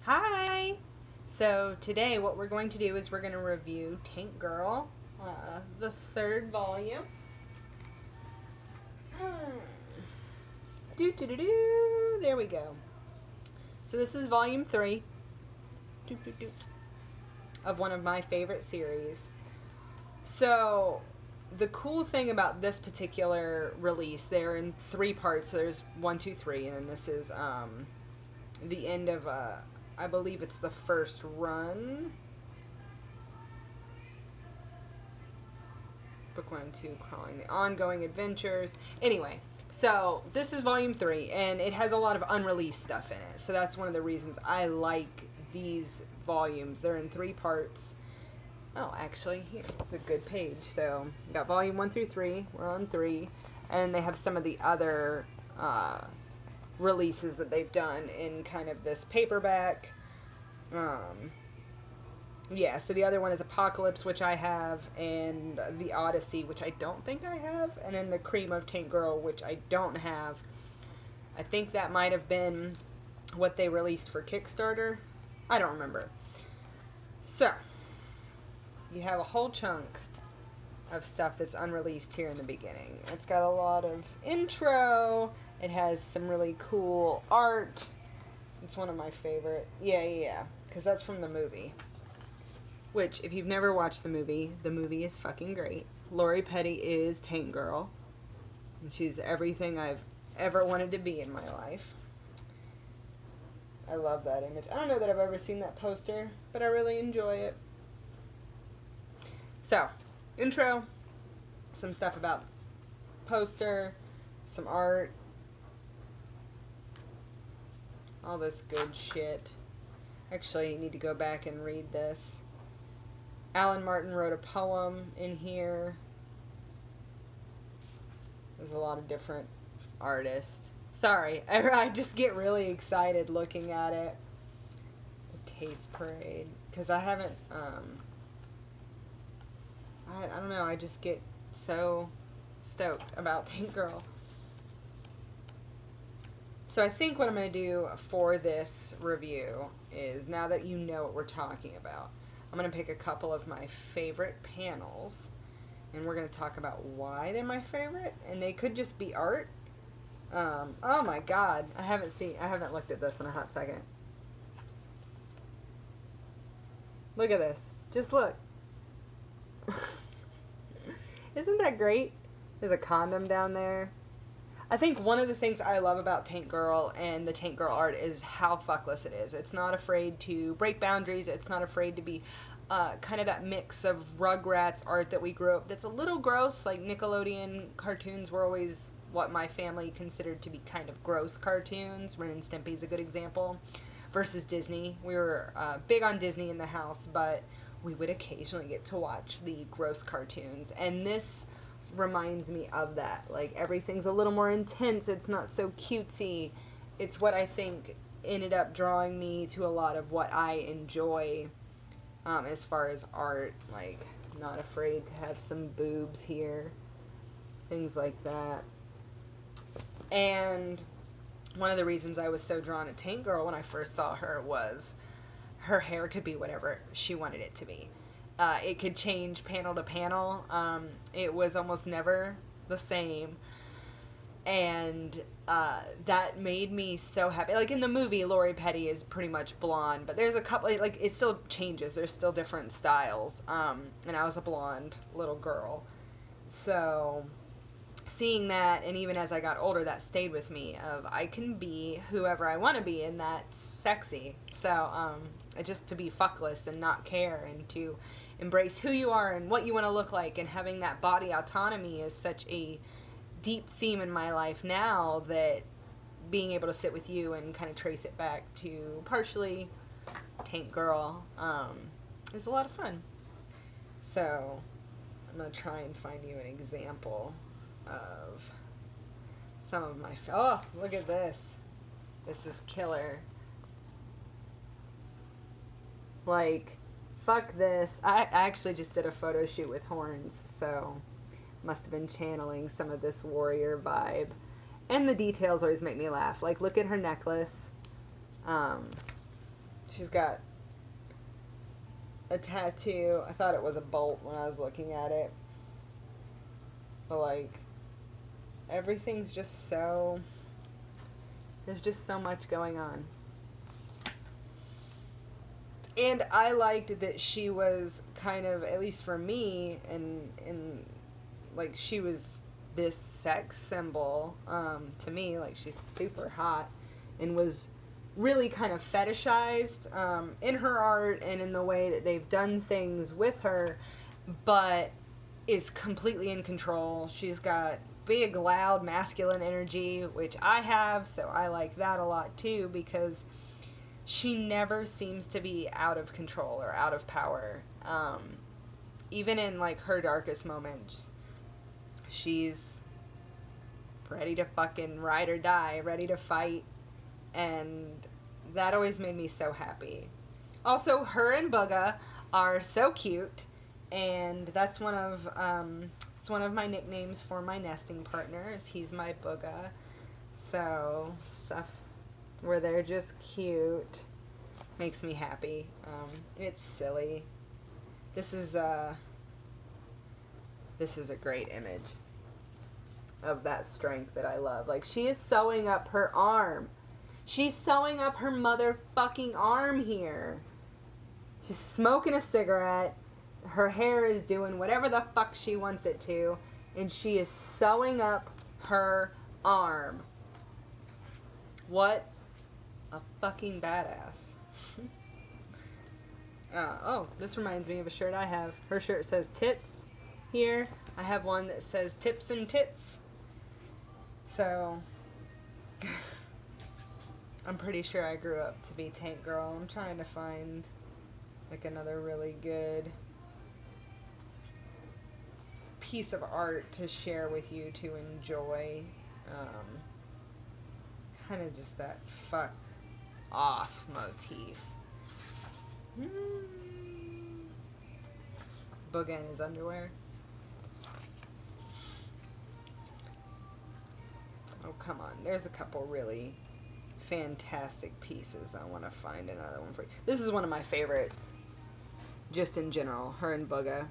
Hi! So today what we're going to do is we're going to review Tank Girl, the third volume. There we go. So this is volume 3 of one of my favorite series. So the cool thing about this particular release, they're in 3 parts. So there's 1, 2, 3, and then this is the end of I believe it's the first run. Book 1 and 2, crawling the ongoing adventures. Anyway, so this is volume 3, and it has a lot of unreleased stuff in it. So that's one of the reasons I like these volumes. They're in 3 parts. Oh, actually, here's a good page. So we got volume 1 through 3. We're on 3, and they have some of the other releases that they've done in kind of this paperback. Yeah, so the other one is Apocalypse, which I have, and the Odyssey, which I don't think I have, and then the Cream of Tank Girl, which I don't have. I think that might have been what they released for Kickstarter. I don't remember. So, you have a whole chunk of stuff that's unreleased here in the beginning. It's got a lot of intro. It has some really cool art. It's one of my favorite. Yeah, because that's from the movie. Which, if you've never watched the movie is fucking great. Lori Petty is Tank Girl. And she's everything I've ever wanted to be in my life. I love that image. I don't know that I've ever seen that poster, but I really enjoy it. So, intro. Some stuff about poster. Some art. All this good shit. Actually, you need to go back and read this. Alan Martin wrote a poem in here. There's a lot of different artists. Sorry, I just get really excited looking at it. The Taste Parade. Because I haven't, I don't know, I just get so stoked about Tank Girl. So I think what I'm going to do for this review is, now that you know what we're talking about, I'm going to pick a couple of my favorite panels, and we're going to talk about why they're my favorite, and they could just be art. Oh my god, I haven't looked at this in a hot second. Look at this. Just look. Isn't that great? There's a condom down there. I think one of the things I love about Tank Girl and the Tank Girl art is how fuckless it is. It's not afraid to break boundaries. It's not afraid to be kind of that mix of Rugrats art that we grew up. That's a little gross. Like Nickelodeon cartoons were always what my family considered to be kind of gross cartoons. Ren and Stimpy's a good example. Versus Disney. We were big on Disney in the house, but we would occasionally get to watch the gross cartoons. And this reminds me of that. Like, everything's a little more intense. It's not so cutesy. It's what I think ended up drawing me to a lot of what I enjoy as far as art. Like, not afraid to have some boobs here, things like that. And one of the reasons I was so drawn to Tank Girl when I first saw her was her hair could be whatever she wanted it to be. It could change panel to panel. It was almost never the same. And that made me so happy. Like in the movie, Lori Petty is pretty much blonde, but there's a couple, like, it still changes. There's still different styles. And I was a blonde little girl. So seeing that, and even as I got older, that stayed with me of I can be whoever I want to be, and that's sexy. So just to be fuckless and not care, and to embrace who you are and what you want to look like, and having that body autonomy is such a deep theme in my life now, that being able to sit with you and kind of trace it back to partially Tank Girl is a lot of fun. So I'm going to try and find you an example of some of my... Oh, look at this. This is killer. Like, fuck this. I actually just did a photo shoot with horns, so must have been channeling some of this warrior vibe. And the details always make me laugh. Like, look at her necklace. She's got a tattoo. I thought it was a bolt when I was looking at it. But, like, everything's just so... There's just so much going on. And I liked that she was kind of, at least for me, and like, she was this sex symbol to me. Like, she's super hot and was really kind of fetishized in her art and in the way that they've done things with her, but is completely in control. She's got big, loud, masculine energy, which I have, so I like that a lot too, because she never seems to be out of control or out of power. Even in, like, her darkest moments, she's ready to fucking ride or die, ready to fight, and that always made me so happy. Also, her and Bugga are so cute, and that's one of it's one of my nicknames for my nesting partner. He's my Bugga. So stuff where they're just cute makes me happy. It's silly. This is a great image of that strength that I love. Like, she is sewing up her arm. She's sewing up her motherfucking arm here. She's smoking a cigarette. Her hair is doing whatever the fuck she wants it to. And she is sewing up her arm. What a fucking badass. Oh, this reminds me of a shirt I have. Her shirt says tits here. I have one that says tips and tits. So... I'm pretty sure I grew up to be Tank Girl. I'm trying to find, like, another really good piece of art to share with you to enjoy. Kind of just that fuck off motif. Bugga in his underwear. Oh, come on. There's a couple really fantastic pieces. I want to find another one for you. This is one of my favorites, just in general, her and Bugga.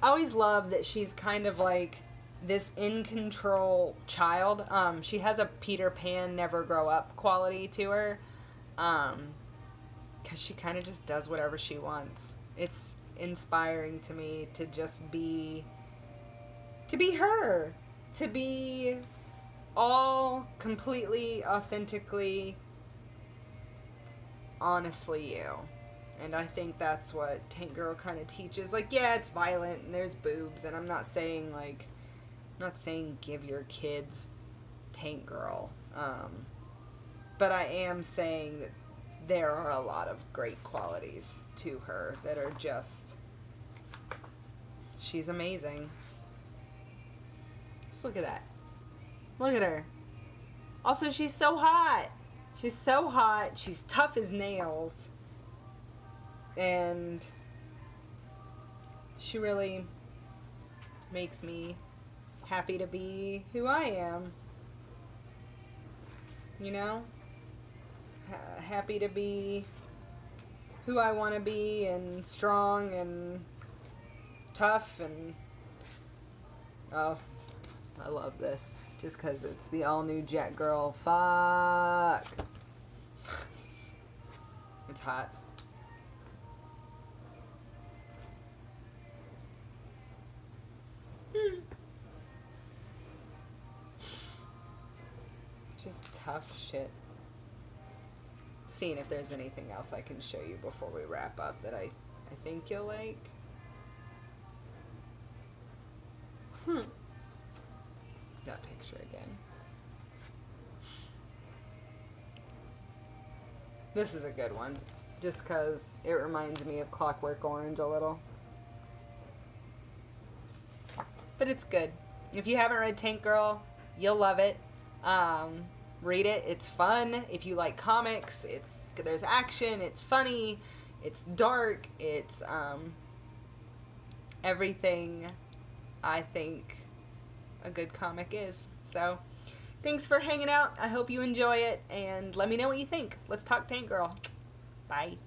I always love that she's kind of like this in-control child. She has a Peter Pan, never grow up quality to her, because she kind of just does whatever she wants. It's inspiring to me to just be her, to be all completely, authentically, honestly you. And I think that's what Tank Girl kind of teaches. Like, yeah, it's violent and there's boobs, and I'm not saying, like, I'm not saying give your kids Tank Girl. But I am saying that there are a lot of great qualities to her that are just, she's amazing. Just look at that. Look at her. Also, she's so hot. She's so hot. She's tough as nails. And she really makes me happy to be who I am. You know? Happy to be who I want to be, and strong and tough, and oh, I love this. Just because it's the all-new Jet Girl. Fuck. It's hot. Just tough shit. Seeing if there's anything else I can show you before we wrap up that I think you'll like. That picture again. This is a good one, just because it reminds me of Clockwork Orange a little. But it's good. If you haven't read Tank Girl, you'll love it. Read it. It's fun. If you like comics, there's action. It's funny. It's dark. It's everything I think a good comic is. So Thanks for hanging out. I hope you enjoy it, and let me know what you think. Let's talk Tank Girl. Bye.